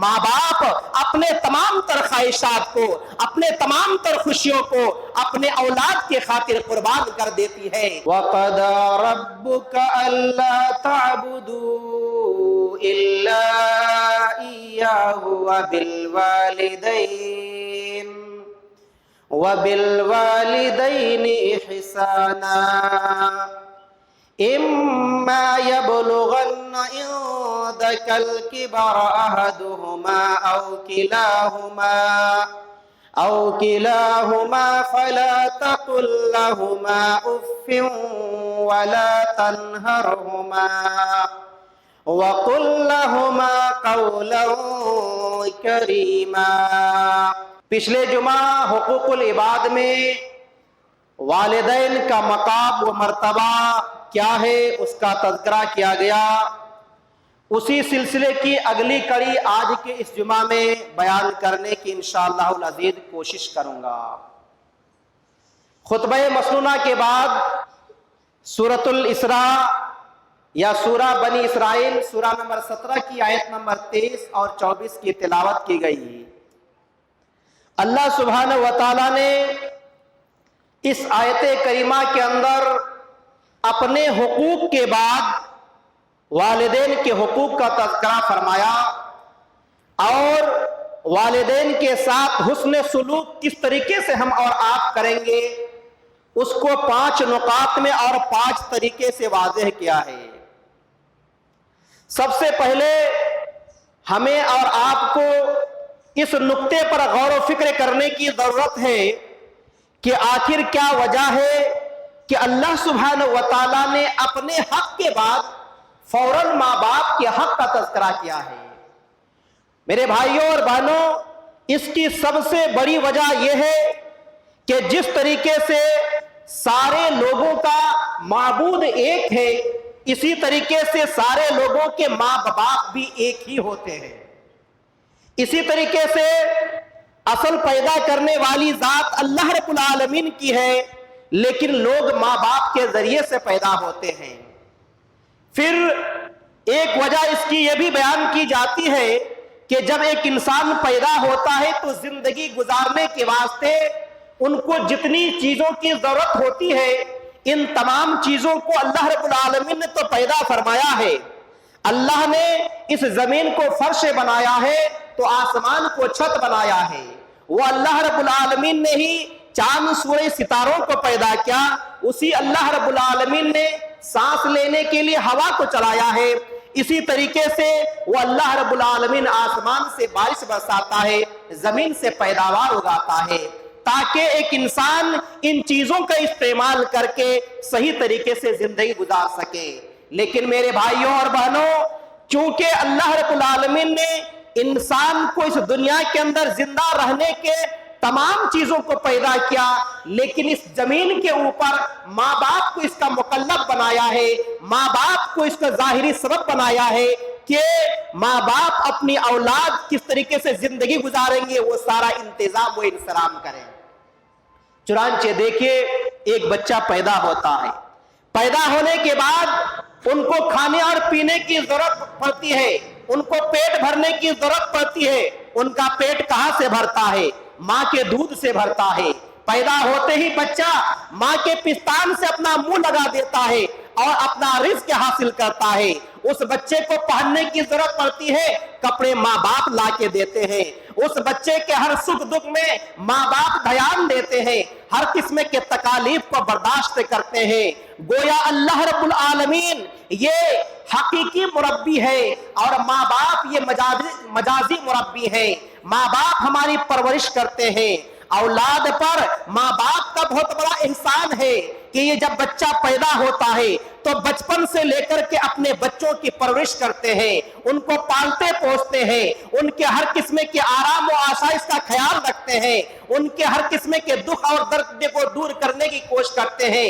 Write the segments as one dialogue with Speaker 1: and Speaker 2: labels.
Speaker 1: ماں باپ اپنے تمام تر خواہشات کو، اپنے تمام تر خوشیوں کو اپنے اولاد کے خاطر قربان کر دیتی ہے۔
Speaker 2: وَقَضَى رَبُّكَ أَلَّا تَعْبُدُوا إِلَّا إِيَّاهُ وَبِالْوَالِدَيْنِ إِحْسَانًا إِمَّا يَبْلُغَنَّ عِندَكَ الْكِبَرَ أَحَدُهُمَا أَوْ كِلَاهُمَا فَلَا تَقُل لَّهُمَا أُفٍّ وَلَا تَنْهَرْهُمَا وَقُل لَّهُمَا قَوْلًا كَرِيمًا۔
Speaker 1: پچھلے جمعہ حقوق العباد میں والدین کا مقام و مرتبہ کیا ہے اس کا تذکرہ کیا گیا۔ اسی سلسلے کی اگلی کڑی آج کے اس جمعہ میں بیان کرنے کی انشاءاللہ العزیز کوشش کروں گا۔ خطبہ مسنونہ کے بعد سورۃ الاسراء یا سورہ بنی اسرائیل سورہ نمبر 17 کی آیت نمبر 23 اور 24 کی تلاوت کی گئی۔ اللہ سبحانہ و تعالیٰ نے اس آیت کریمہ کے اندر اپنے حقوق کے بعد والدین کے حقوق کا تذکرہ فرمایا اور والدین کے ساتھ حسن سلوک کس طریقے سے ہم اور آپ کریں گے اس کو 5 نقاط میں اور 5 طریقے سے واضح کیا ہے۔ سب سے پہلے ہمیں اور آپ کو اس نقطے پر غور و فکر کرنے کی ضرورت ہے کہ آخر کیا وجہ ہے کہ اللہ سبحانہ و تعالیٰ نے اپنے حق کے بعد فوراً ماں باپ کے حق کا تذکرہ کیا ہے۔ میرے بھائیوں اور بہنوں، اس کی سب سے بڑی وجہ یہ ہے کہ جس طریقے سے سارے لوگوں کا معبود ایک ہے، اسی طریقے سے سارے لوگوں کے ماں باپ بھی ایک ہی ہوتے ہیں۔ اسی طریقے سے اصل پیدا کرنے والی ذات اللہ رب العالمین کی ہے، لیکن لوگ ماں باپ کے ذریعے سے پیدا ہوتے ہیں۔ پھر ایک وجہ اس کی یہ بھی بیان کی جاتی ہے کہ جب ایک انسان پیدا ہوتا ہے تو زندگی گزارنے کے واسطے ان کو جتنی چیزوں کی ضرورت ہوتی ہے ان تمام چیزوں کو اللہ رب العالمین نے تو پیدا فرمایا ہے۔ اللہ نے اس زمین کو فرش بنایا ہے تو آسمان کو چھت بنایا ہے۔ وہ اللہ رب العالمین نے ہی چاند سورج ستاروں کو پیدا کیا، اسی اللہ رب العالمین نے سانس لینے کے لیے ہوا کو چلایا ہے۔ اسی طریقے سے وہ اللہ رب العالمین آسمان سے بارش برساتا ہے، زمین سے پیداوار اگاتا ہے تاکہ ایک انسان ان چیزوں کا استعمال کر کے صحیح طریقے سے زندگی گزار سکے۔ لیکن میرے بھائیوں اور بہنوں، چونکہ اللہ رب العالمین نے انسان کو اس دنیا کے اندر زندہ رہنے کے تمام چیزوں کو پیدا کیا، لیکن اس زمین کے اوپر ماں باپ کو اس کا مکلف بنایا ہے، ماں باپ کو اس کا ظاہری سبب بنایا ہے کہ ماں باپ اپنی اولاد کس طریقے سے زندگی گزاریں گے وہ سارا انتظام و انصرام کریں۔ چنانچہ دیکھیے، ایک بچہ پیدا ہوتا ہے، پیدا ہونے کے بعد ان کو کھانے اور پینے کی ضرورت پڑتی ہے، ان کو پیٹ بھرنے کی ضرورت پڑتی ہے۔ ان کا پیٹ کہاں سے بھرتا ہے؟ ماں کے دودھ سے بھرتا ہے۔ پیدا ہوتے ہی بچہ ماں کے پستان سے اپنا منہ لگا دیتا ہے اور اپنا رزق حاصل کرتا ہے۔ اس بچے کو پہننے کی ضرورت پڑتی ہے، کپڑے ماں باپ لا کے دیتے ہیں۔ اس بچے کے ہر سکھ دکھ میں ماں باپ دھیان دیتے ہیں، ہر قسم کے تکالیف کو برداشت کرتے ہیں۔ گویا اللہ رب العالمین یہ حقیقی مربی ہے اور ماں باپ یہ مجازی مربی ہے۔ ماں باپ ہماری پرورش کرتے ہیں۔ اولاد پر ماں باپ کا بہت بڑا احسان ہے کہ یہ جب بچہ پیدا ہوتا ہے تو بچپن سے لے کر کے اپنے بچوں کی پرورش کرتے ہیں، ان کو پالتے پوستے ہیں، ان کے ہر قسم کے آرام و آسائش کا خیال رکھتے ہیں، ان کے ہر قسم کے دکھ اور درد کو دور کرنے کی کوشش کرتے ہیں۔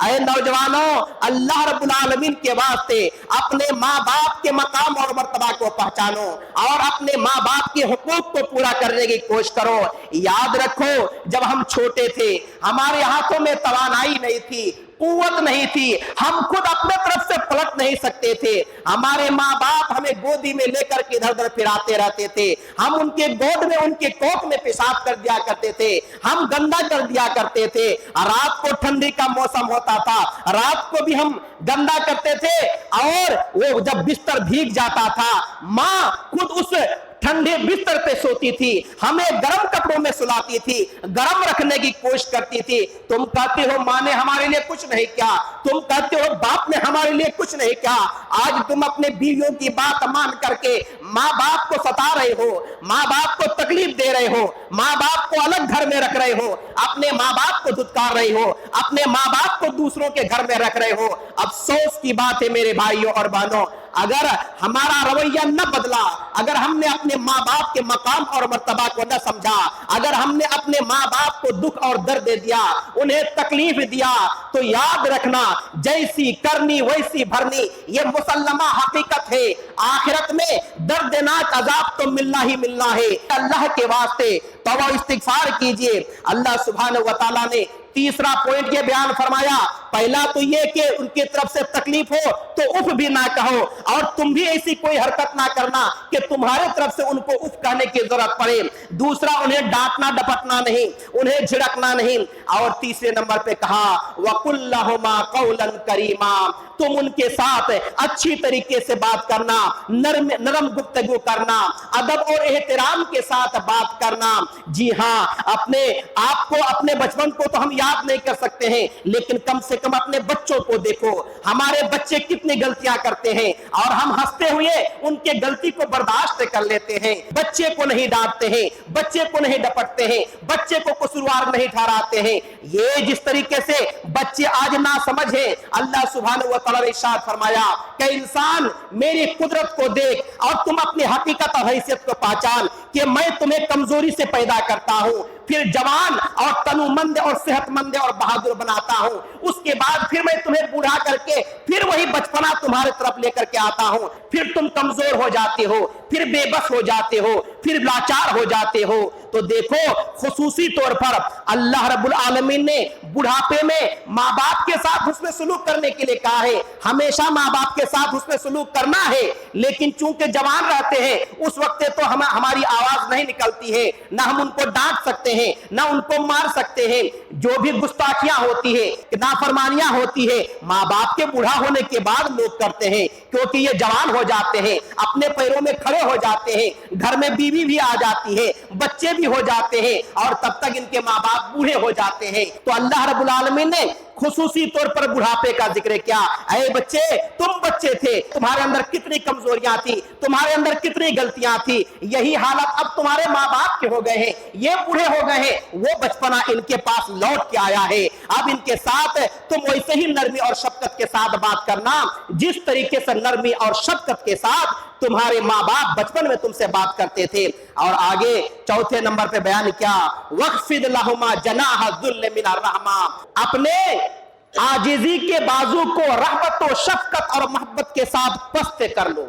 Speaker 1: اے نوجوانوں، اللہ رب العالمین کے واسطے اپنے ماں باپ کے مقام اور مرتبہ کو پہچانو اور اپنے ماں باپ کے حقوق کو پورا کرنے کی کوشش کرو۔ یاد رکھو، جب ہم چھوٹے تھے ہمارے ہاتھوں میں توانائی نہیں تھی، قوت نہیں تھی، ہم خود اپنے طرف سے پلٹ نہیں سکتے تھے، ہمارے ماں باپ ہمیں گودی میں لے کر کے ادھر ادھر پھراتے رہتے تھے، ہم ان کے گود میں ان کے کوکھ میں پیشاب کر دیا کرتے تھے، ہم گندا کر دیا کرتے تھے، رات کو ٹھنڈی کا موسم ہوتا تھا، رات کو بھی ہم گندا کرتے تھے، اور وہ جب بستر بھیگ جاتا تھا ماں خود اس ٹھنڈے بستر پہ سوتی تھی، ہمیں گرم کپڑوں میں سلاتی تھی، گرم رکھنے کی کوشش کرتی تھی۔ تم کہتے ہو ماں نے ہمارے لیے کچھ نہیں کیا، تم کہتے ہو باپ نے ہمارے لیے کچھ نہیں کیا، آج تم اپنے بیویوں کی بات مان کر کے ماں باپ کو ستا رہے ہو، ماں باپ کو تکلیف دے رہے ہو، ماں باپ کو الگ گھر میں رکھ رہے ہو، اپنے ماں باپ کو دھتکار رہے ہو، اپنے ماں باپ کو دوسروں کے گھر میں رکھ رہے ہو۔ افسوس کی بات ہے میرے بھائیوں اور بہنوں، اگر ہمارا رویہ نہ بدلا، اگر ہم نے اپنے ماں باپ کے مقام اور مرتبہ کو نہ سمجھا، اگر ہم نے اپنے ماں باپ کو دکھ اور درد دیا، انہیں تکلیف دیا، تو یاد رکھنا جیسی کرنی ویسی بھرنی، یہ مسلمہ حقیقت ہے، آخرت میں دردناک عذاب تو ملنا ہی ملنا ہے۔ اللہ کے واسطے توبہ استغفار کیجئے۔ اللہ سبحانہ وتعالیٰ نے تیسرا پوائنٹ یہ بیان فرمایا، پہلا تو یہ کہ ان کی طرف سے تکلیف ہو تو اف بھی نہ کہو، اور تم بھی ایسی کوئی حرکت نہ کرنا کہ تمہارے طرف سے ان کو اف کہنے کی ضرورت پڑے۔ دوسرا، انہیں ڈانٹنا ڈپٹنا نہیں، انہیں جھڑکنا نہیں، اور تیسرے نمبر پہ کہا وَقُلْ لَهُمَا قَوْلًا كَرِيمًا، تم ان کے ساتھ اچھی طریقے سے بات کرنا، نرم گفتگو کرنا، ادب اور احترام کے ساتھ بات کرنا۔ جی ہاں، اپنے آپ کو، اپنے بچپن کو تو ہم یاد نہیں کر سکتے ہیں، لیکن کم سے کم اپنے بچوں کو دیکھو، ہمارے بچے کتنی غلطیاں کرتے ہیں اور ہم ہنستے ہوئے ان کے غلطی کو برداشت کر لیتے ہیں، بچے کو نہیں ڈانٹتے ہیں، بچے کو نہیں ڈپٹتے ہیں، بچے کو قصوروار نہیں ٹھہراتے ہیں۔ یہ جس طریقے سے بچے آج نہ سمجھ ہیں، اللہ سبحانہ و تعالیٰ نے ارشاد فرمایا کہ انسان میری قدرت کو دیکھ اور تم اپنی حقیقت اور حیثیت کو پہچان کہ میں تمہیں کمزوری سے پیدا کرتا ہوں، پھر جوان اور تنومند اور صحت مند اور بہادر بناتا ہوں، اس کے بعد پھر میں تمہیں بوڑھا کر کے پھر وہی بچپنا تمہارے طرف لے کر کے آتا ہوں، پھر تم کمزور ہو جاتے ہو، پھر بے بس ہو جاتے ہو، پھر لاچار ہو جاتے ہو۔ تو دیکھو، خصوصی طور پر اللہ رب العالمین نے بڑھاپے میں ماں باپ کے ساتھ حسن سلوک کرنے کے لیے کہا ہے، ہمیشہ ماں باپ کے ساتھ حسن سلوک کرنا ہے، لیکن چونکہ جوان رہتے ہیں اس وقت تو ہماری آواز نہیں نکلتی ہے، نہ ہم ان کو ڈانٹ سکتے ہیں، نہ ان کو مار سکتے ہیں، جو بھی گستاخیاں ہوتی ہے، نافرمانیاں ہوتی ہے، ماں باپ کے بوڑھا ہونے کے بعد لوگ کرتے ہیں، کیونکہ یہ جوان ہو جاتے ہیں، اپنے پیروں میں کھڑے ہو جاتے ہیں، گھر میں بیوی بھی آ جاتی ہے، بچے بھی ہو جاتے ہیں، اور تب تک ان کے ماں باپ بوڑھے ہو جاتے ہیں۔ تو اللہ رب العالمین نے خصوصی طور پر بڑھاپے کا ذکر کیا۔ اے بچے، تم بچے تھے، تمہارے اندر کتنی کمزوریاں تھی، تمہارے اندر کتنی غلطیاں تھی، یہی حالت اب تمہارے ماں باپ کے ہو گئے ہیں، یہ بوڑھے ہو گئے ہیں، وہ بچپنا ان کے پاس لوٹ کے آیا ہے۔ اب ان کے ساتھ تم ویسے ہی نرمی اور شفقت کے ساتھ بات کرنا جس طریقے سے نرمی اور شفقت کے ساتھ تمہارے ماں باپ بچپن میں تم سے بات کرتے تھے۔ اور آگے چوتھے نمبر پہ بیان کیا، وَخْفِضْ لَهُمَا جَنَاحَ الذُّلِّ مِنَ الرَّحْمَةِ، اپنے عاجزی کے بازو کو رحمت و شفقت اور محبت کے ساتھ پست کر لو۔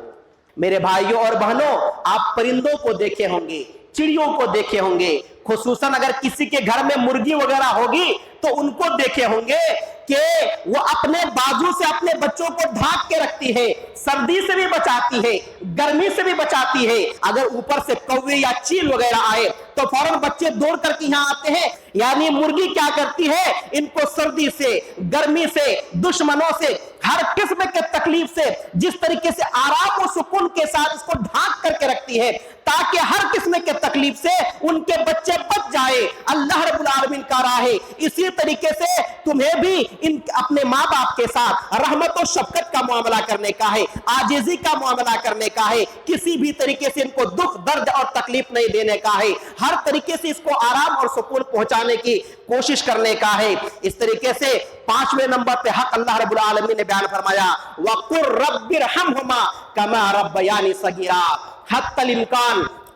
Speaker 1: میرے بھائیوں اور بہنوں، آپ پرندوں کو دیکھے ہوں گے، چڑیوں کو دیکھے ہوں گے، خصوصاً اگر کسی کے گھر میں مرغی وغیرہ ہوگی تو ان کو دیکھے ہوں گے کہ وہ اپنے بازو سے اپنے بچوں کو ڈھانک کے رکھتی ہے، سردی سے بھی بچاتی ہے، گرمی سے بھی بچاتی ہے۔ اگر اوپر سے کوے یا چیل وغیرہ آئے تو فوراً بچے دوڑ کر کے یہاں آتے ہیں۔ یعنی مرغی کیا کرتی ہے، ان کو سردی سے، گرمی سے، دشمنوں سے، ہر قسم کے تکلیف سے جس طریقے سے آرام و سکون کے ساتھ اس کو ڈھانک کر کے رکھتی ہے تاکہ ہر قسم کے تکلیف سے ان کے بچے بچ جائے، اللہ رب العالمین کا راہ ہے۔ اسی طریقے سے تمہیں بھی اپنے ماں باپ کے ساتھ رحمت و شفقت کا معاملہ کرنے کا ہے، عاجزی کا معاملہ کرنے کا ہے، کسی بھی طریقے سے ان کو دکھ درد اور تکلیف نہیں دینے کا ہے، ہر طریقے سے اس کو آرام اور سکون پہنچانے کی کوشش کرنے کا ہے۔ اس طریقے سے پانچویں نمبر پہ حق اللہ رب العالمین نے بیان فرمایا، وَقُلْ رَبِّ ارْحَمْهُمَا كَمَا رَبَّيَانِي صَغِيرًا، حتی الامکان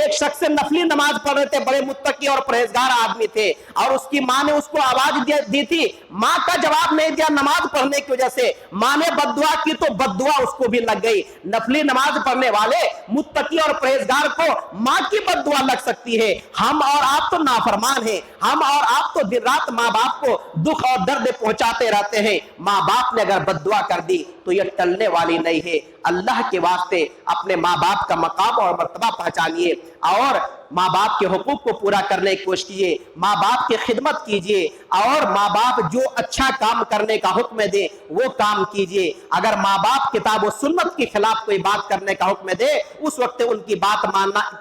Speaker 1: ایک شخص سے نفلی نماز پڑھ رہے تھے, بڑے متقی اور پرہیزگار آدمی تھے, اور اس کی ماں نے اس کو آواز دی تھی, ماں کا جواب نہیں دیا نماز پڑھنے کی وجہ سے, ماں نے بد دعا کی تو بد دعا اس کو بھی لگ گئی. نفلی نماز پڑھنے والے متقی اور پرہیزگار کو ماں کی بد دعا لگ سکتی ہے. ہم اور آپ تو نافرمان ہیں, ہم اور آپ تو دن رات ماں باپ کو دکھ اور درد پہنچاتے رہتے ہیں. ماں باپ نے اگر بد دعا کر دی تو یہ ٹلنے والی نہیں ہے. اللہ کے واسطے اپنے ماں باپ کا مقام اور مرتبہ پہچانیے, اور ماں باپ کے حقوق کو پورا کرنے کی کوشش کیجیے, ماں باپ کی خدمت کیجیے, اور ماں باپ جو اچھا کام کرنے کا حکم دے وہ کام کیجیے. اگر ماں باپ کتاب و سنت کے خلاف کوئی بات کرنے کا حکم دے اس وقت ان کی بات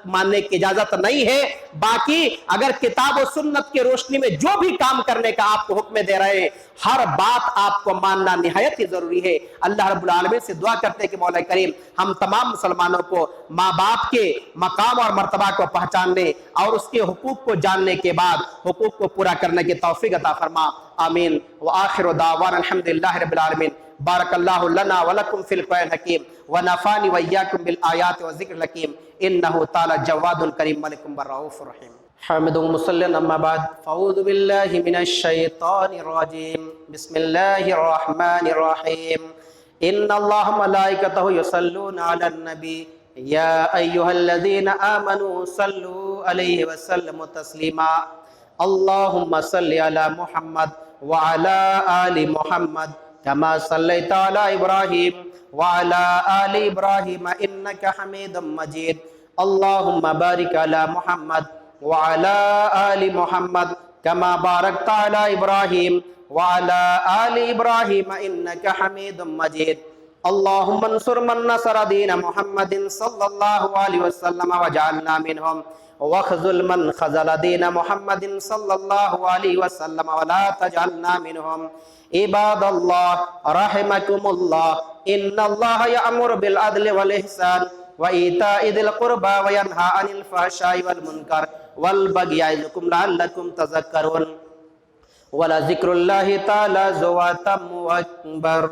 Speaker 1: ماننے کی اجازت نہیں ہے. باقی اگر کتاب و سنت کی روشنی میں جو بھی کام کرنے کا آپ کو حکم دے رہے ہیں, ہر بات آپ کو ماننا نہایت ہی ضروری ہے. اللہ رب العالمین سے دعا کرتے ہیں کہ مولا کریم ہم تمام مسلمانوں کو ماں باپ کے مقام اور مرتبہ کو پہچاننے اور اس کے حقوق کو جاننے کے بعد حقوق کو پورا کرنے کی توفیق عطا فرما. آمین. وآخر دعوانا الحمدللہ رب العالمین. بارک اللہ لنا ولکم فی القرآن الحکیم ونفعنی وإیاکم بالآیات والذکر الحکیم انہ تعالی جواد کریم ملک رؤوف رحیم. حامد مصلٍ اما بعد فاعوذ باللہ من الشیطان الرجیم. بسم اللہ الرحمن الرحیم. ان اللہ ملائکتہ یصلون علی النبی یا ایہا الذین آمنوا صلوا علیہ وسلموا تسلیما. اللہم صل علی محمد وعلی آل محمد كما صليت على إبراهيم وعلى آل إبراهيم إنك حميد مجيد. اللهم بارك على محمد وعلى آل محمد كما باركت على إبراهيم وعلى آل إبراهيم إنك حميد مجيد. اللهم انصر من نصر دين محمد صلى الله عليه وسلم وجعلنا منهم, واخذل من خذل دين محمد صلى الله عليه وسلم ولا تجعلنا منهم. عباد اللہ رحمکم اللہ, ان اللہ یأمر بالعدل والإحسان وإیتاء ذی القربى وینہی عن الفحشاء والمنکر والبغی یعظکم لعلکم تذکرون. ولذکر اللہ تعالی ذو اتم و اکبر.